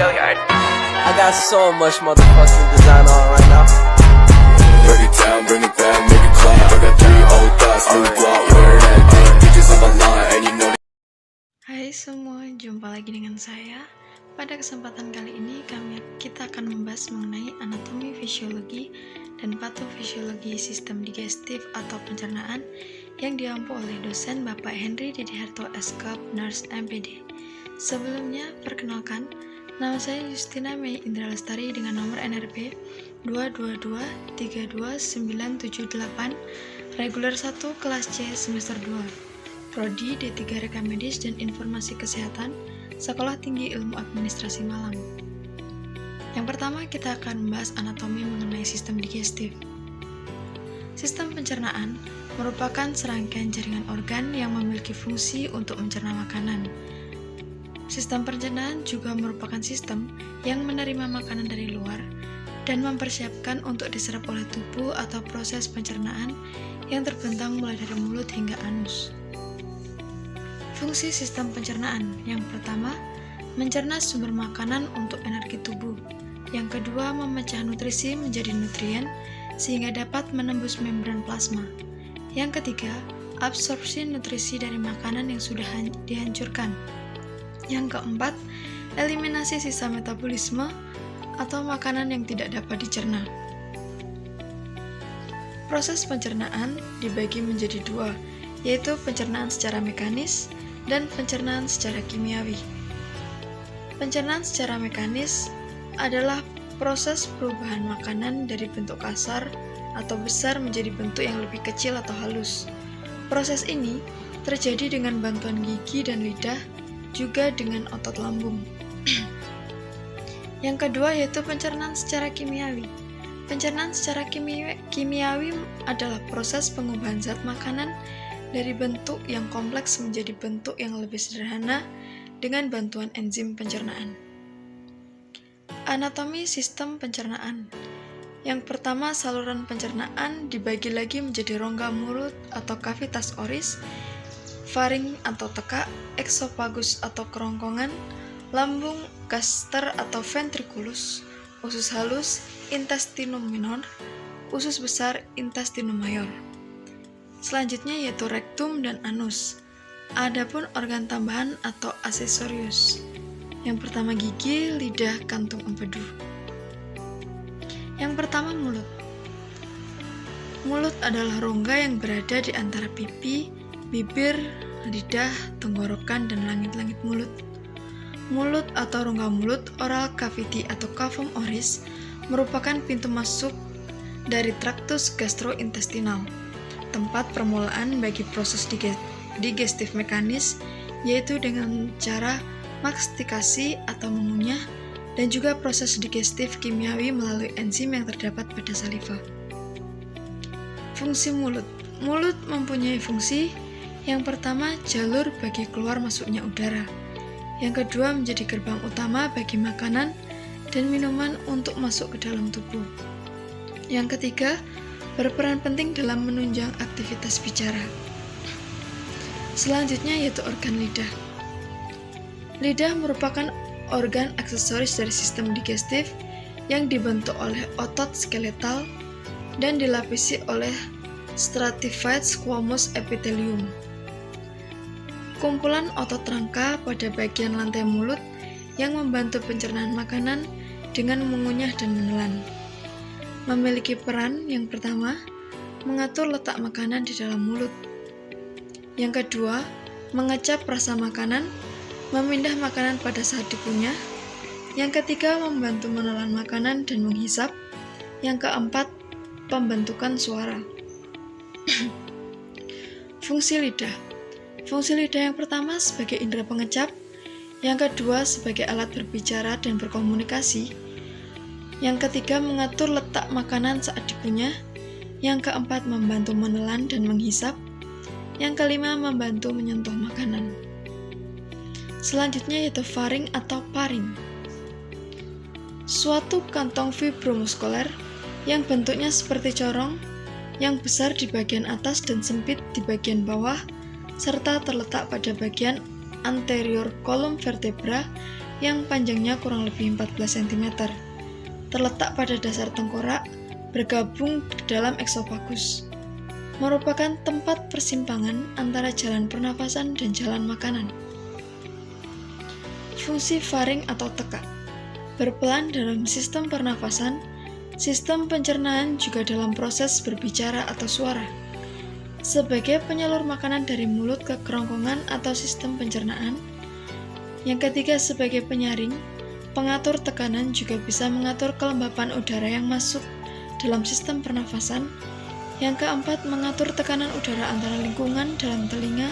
I got so much motherfucking design on right now. Break it down, bring it back, make it clap. I got 3 old thoughts, new block, where that thing. Bitches on my line, and you know. Hai semua, jumpa lagi dengan saya. Pada kesempatan kali ini kita akan membahas mengenai anatomi fisiologi dan patofisiologi sistem digestif atau pencernaan yang diampu oleh dosen Bapak Henry Didiharto SKop, Nurse MPD. Sebelumnya, perkenalkan, nama saya Justina Mei Indra Lestari dengan nomor NRP 222-32978, reguler 1 kelas C semester 2, Prodi D3 Rekam Medis dan Informasi Kesehatan, Sekolah Tinggi Ilmu Administrasi Malang. Yang pertama, kita akan membahas anatomi mengenai sistem digestif. Sistem pencernaan merupakan serangkaian jaringan organ yang memiliki fungsi untuk mencerna makanan. Sistem pencernaan juga merupakan sistem yang menerima makanan dari luar dan mempersiapkan untuk diserap oleh tubuh atau proses pencernaan yang terbentang mulai dari mulut hingga anus. Fungsi sistem pencernaan yang pertama, mencerna sumber makanan untuk energi tubuh. Yang kedua, memecah nutrisi menjadi nutrien sehingga dapat menembus membran plasma. Yang ketiga, absorpsi nutrisi dari makanan yang sudah dihancurkan. Yang keempat, eliminasi sisa metabolisme atau makanan yang tidak dapat dicerna. Proses pencernaan dibagi menjadi dua, yaitu pencernaan secara mekanis dan pencernaan secara kimiawi. Pencernaan secara mekanis adalah proses perubahan makanan dari bentuk kasar atau besar menjadi bentuk yang lebih kecil atau halus. Proses ini terjadi dengan bantuan gigi dan lidah, juga dengan otot lambung. Yang kedua yaitu pencernaan secara kimiawi. Pencernaan secara kimiawi adalah proses pengubahan zat makanan dari bentuk yang kompleks menjadi bentuk yang lebih sederhana dengan bantuan enzim pencernaan. Anatomi sistem pencernaan. Yang pertama, saluran pencernaan dibagi lagi menjadi rongga mulut atau kavitas oris, faring atau tekak, eksofagus atau kerongkongan, lambung, gaster atau ventriculus, usus halus, intestinum minor, usus besar, intestinum mayor. Selanjutnya yaitu rektum dan anus. Adapun organ tambahan atau aksesorius. Yang pertama gigi, lidah, kantung empedu. Yang pertama mulut. Mulut adalah rongga yang berada di antara pipi, bibir, lidah, tenggorokan, dan langit-langit mulut. Mulut atau rongga mulut, oral cavity atau cavum oris, merupakan pintu masuk dari traktus gastrointestinal, tempat permulaan bagi proses digestif mekanis, yaitu dengan cara mastikasi atau mengunyah, dan juga proses digestif kimiawi melalui enzim yang terdapat pada saliva. Fungsi mulut. Mulut mempunyai fungsi yang pertama, jalur bagi keluar masuknya udara. Yang kedua, menjadi gerbang utama bagi makanan dan minuman untuk masuk ke dalam tubuh. Yang ketiga, berperan penting dalam menunjang aktivitas bicara. Selanjutnya yaitu organ lidah. Lidah merupakan organ aksesoris dari sistem digestif yang dibentuk oleh otot skeletal dan dilapisi oleh stratified squamous epithelium. Kumpulan otot rangka pada bagian lantai mulut yang membantu pencernaan makanan dengan mengunyah dan menelan. Memiliki peran yang pertama, mengatur letak makanan di dalam mulut. Yang kedua, mengecap rasa makanan, memindah makanan pada saat dikunyah. Yang ketiga, membantu menelan makanan dan menghisap. Yang keempat, pembentukan suara. Fungsi lidah. Fungsi lidah yang pertama sebagai indera pengecap, yang kedua sebagai alat berbicara dan berkomunikasi, yang ketiga mengatur letak makanan saat dikunyah, yang keempat membantu menelan dan menghisap, yang kelima membantu menyentuh makanan. Selanjutnya yaitu faring atau paring. Suatu kantong fibromuskuler yang bentuknya seperti corong, yang besar di bagian atas dan sempit di bagian bawah, serta terletak pada bagian anterior kolom vertebra yang panjangnya kurang lebih 14 cm. Terletak pada dasar tengkorak, bergabung ke dalam eksofagus. Merupakan tempat persimpangan antara jalan pernafasan dan jalan makanan. Fungsi faring atau tekak berperan dalam sistem pernafasan, sistem pencernaan juga dalam proses berbicara atau suara. Sebagai penyalur makanan dari mulut ke kerongkongan atau sistem pencernaan. Yang ketiga sebagai penyaring, pengatur tekanan juga bisa mengatur kelembapan udara yang masuk dalam sistem pernafasan. Yang keempat, mengatur tekanan udara antara lingkungan dalam telinga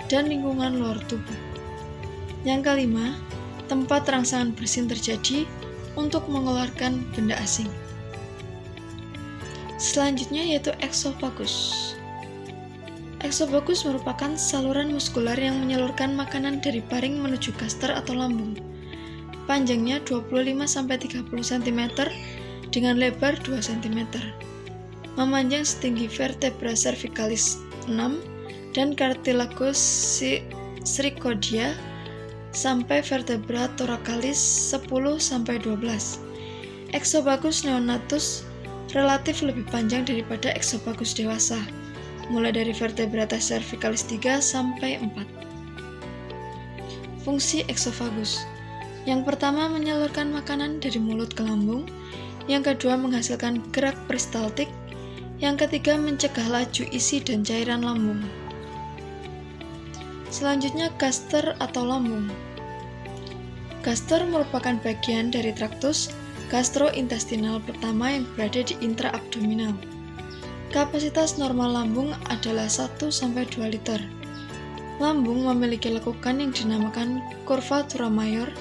dan lingkungan luar tubuh. Yang kelima, tempat rangsangan bersin terjadi untuk mengeluarkan benda asing. Selanjutnya yaitu eksofagus. Eksofagus merupakan saluran muskular yang menyalurkan makanan dari paring menuju gaster atau lambung. Panjangnya 25-30 cm dengan lebar 2 cm. Memanjang setinggi vertebra cervicalis 6 dan cartilagus stricodia sampai vertebra thoracalis 10-12. Eksofagus neonatus relatif lebih panjang daripada eksofagus dewasa, mulai dari vertebra cervicalis 3 sampai 4. Fungsi eksofagus. Yang pertama menyalurkan makanan dari mulut ke lambung, yang kedua menghasilkan gerak peristaltik, yang ketiga mencegah laju isi dan cairan lambung. Selanjutnya gaster atau lambung. Gaster merupakan bagian dari traktus gastrointestinal pertama yang berada di intraabdominal. Kapasitas normal lambung adalah 1-2 liter. Lambung memiliki lekukan yang dinamakan curvatura mayor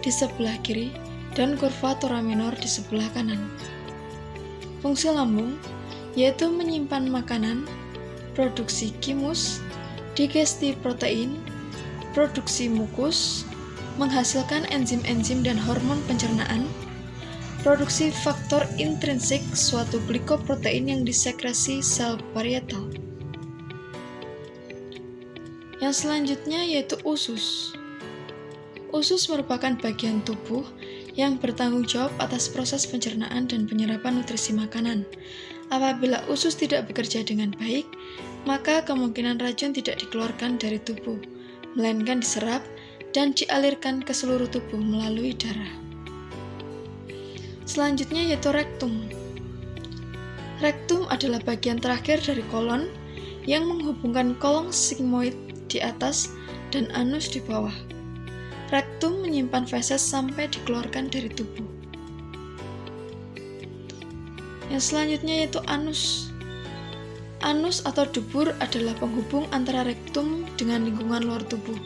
di sebelah kiri dan curvatura minor di sebelah kanan. Fungsi lambung yaitu menyimpan makanan, produksi kimus, digesti protein, produksi mukus, menghasilkan enzim-enzim dan hormon pencernaan, produksi faktor intrinsik suatu glikoprotein yang disekresi sel parietal. Yang selanjutnya yaitu usus. Usus merupakan bagian tubuh yang bertanggung jawab atas proses pencernaan dan penyerapan nutrisi makanan. Apabila usus tidak bekerja dengan baik, maka kemungkinan racun tidak dikeluarkan dari tubuh, melainkan diserap dan dialirkan ke seluruh tubuh melalui darah. Selanjutnya yaitu rektum. Rektum adalah bagian terakhir dari kolon yang menghubungkan kolon sigmoid di atas dan anus di bawah. Rektum menyimpan feses sampai dikeluarkan dari tubuh. Yang selanjutnya yaitu anus. Anus atau dubur adalah penghubung antara rektum dengan lingkungan luar tubuh.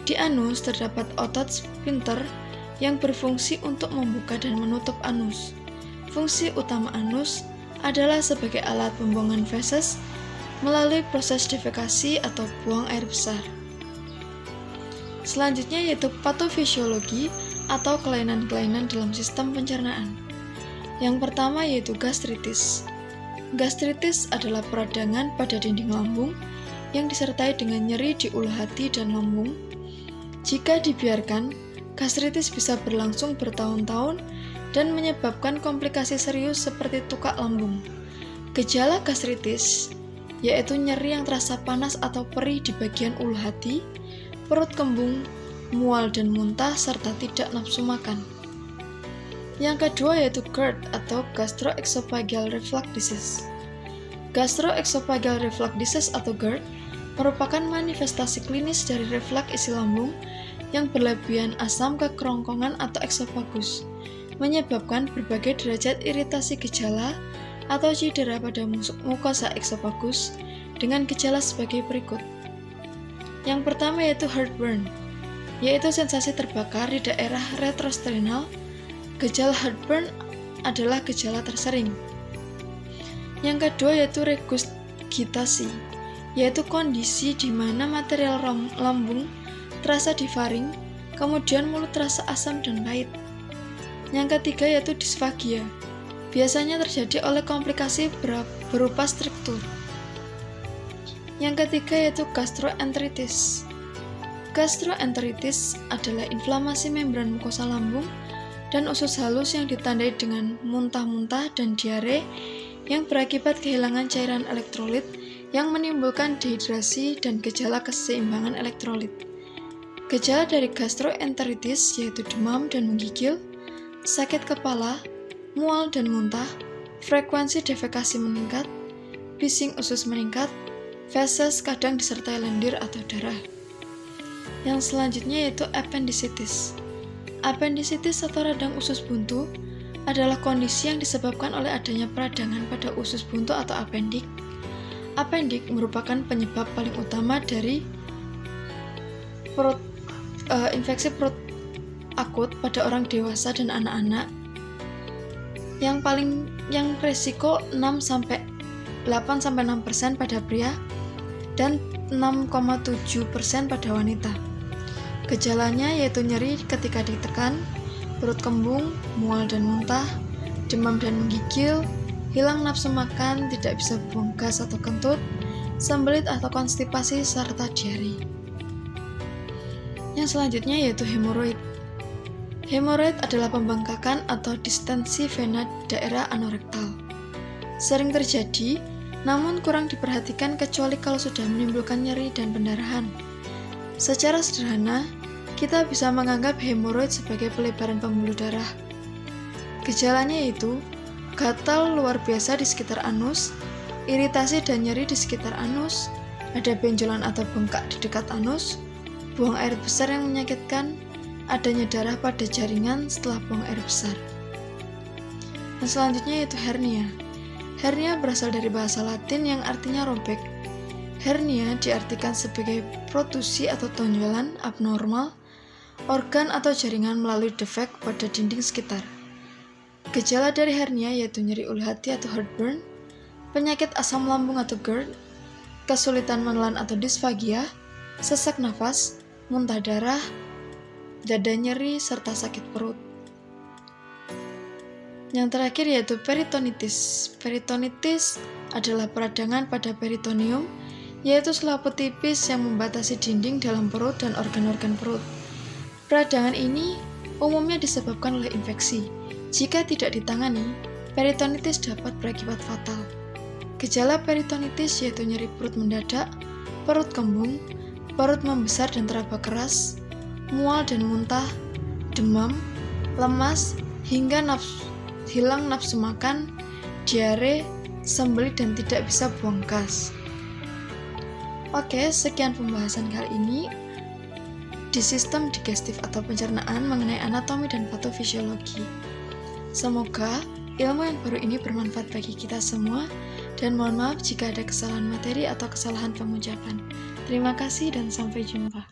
Di anus terdapat otot sphincter yang berfungsi untuk membuka dan menutup anus. Fungsi utama anus adalah sebagai alat pembuangan feses melalui proses defekasi atau buang air besar. Selanjutnya yaitu patofisiologi atau kelainan-kelainan dalam sistem pencernaan. Yang pertama yaitu gastritis. Gastritis adalah peradangan pada dinding lambung yang disertai dengan nyeri di ulu hati dan lambung. Jika dibiarkan, gastritis bisa berlangsung bertahun-tahun dan menyebabkan komplikasi serius seperti tukak lambung. Gejala gastritis yaitu nyeri yang terasa panas atau perih di bagian ulu hati, perut kembung, mual dan muntah, serta tidak nafsu makan. Yang kedua yaitu GERD atau gastroesophageal reflux disease. Gastroesophageal reflux disease atau GERD merupakan manifestasi klinis dari reflux isi lambung yang berlebihan asam ke kerongkongan atau eksofagus, menyebabkan berbagai derajat iritasi gejala atau cedera pada mukosa eksofagus dengan gejala sebagai berikut. Yang pertama yaitu heartburn, yaitu sensasi terbakar di daerah retrosternal. Gejala heartburn adalah gejala tersering. Yang kedua yaitu regurgitasi, yaitu kondisi di mana material lambung terasa di faring, kemudian mulut terasa asam dan pahit. Yang ketiga yaitu disfagia, biasanya terjadi oleh komplikasi berupa struktur. Yang ketiga yaitu gastroenteritis. Gastroenteritis adalah inflamasi membran mukosa lambung dan usus halus yang ditandai dengan muntah-muntah dan diare yang berakibat kehilangan cairan elektrolit yang menimbulkan dehidrasi dan gejala keseimbangan elektrolit. Gejala dari gastroenteritis yaitu demam dan menggigil, sakit kepala, mual dan muntah, frekuensi defekasi meningkat, bising usus meningkat, feses kadang disertai lendir atau darah. Yang selanjutnya yaitu appendicitis. Appendicitis atau radang usus buntu adalah kondisi yang disebabkan oleh adanya peradangan pada usus buntu atau appendik. Appendik merupakan penyebab paling utama dari infeksi perut akut pada orang dewasa dan anak-anak. Yang resiko 8-6% pada pria dan 6,7% pada wanita. Gejalanya yaitu nyeri ketika ditekan, perut kembung, mual dan muntah, demam dan menggigil, hilang nafsu makan, tidak bisa buang gas atau kentut, sembelit atau konstipasi, serta diare. Yang selanjutnya yaitu hemoroid. Hemoroid adalah pembengkakan atau distensi vena daerah anorektal. Sering terjadi, namun kurang diperhatikan kecuali kalau sudah menimbulkan nyeri dan pendarahan. Secara sederhana, kita bisa menganggap hemoroid sebagai pelebaran pembuluh darah. Gejalanya yaitu gatal luar biasa di sekitar anus, iritasi dan nyeri di sekitar anus, ada benjolan atau bengkak di dekat anus, buang air besar yang menyakitkan, adanya darah pada jaringan setelah buang air besar. Dan selanjutnya yaitu hernia. Hernia berasal dari bahasa Latin yang artinya robek. Hernia diartikan sebagai protrusi atau tonjolan abnormal organ atau jaringan melalui defek pada dinding sekitar. Gejala dari hernia yaitu nyeri ulu hati atau heartburn, penyakit asam lambung atau GERD, kesulitan menelan atau disfagia, sesak nafas, muntah darah, dada nyeri, serta sakit perut. Yang terakhir yaitu peritonitis. Peritonitis adalah peradangan pada peritoneum, yaitu selaput tipis yang membatasi dinding dalam perut dan organ-organ perut. Peradangan ini umumnya disebabkan oleh infeksi. Jika tidak ditangani, peritonitis dapat berakibat fatal. Gejala peritonitis yaitu nyeri perut mendadak, perut kembung, perut membesar dan teraba keras, mual dan muntah, demam, lemas, hingga hilang nafsu makan, diare, sembelit dan tidak bisa buang gas. Oke, sekian pembahasan kali ini di sistem digestif atau pencernaan mengenai anatomi dan patofisiologi. Semoga ilmu yang baru ini bermanfaat bagi kita semua, dan mohon maaf jika ada kesalahan materi atau kesalahan pengucapan. Terima kasih dan sampai jumpa.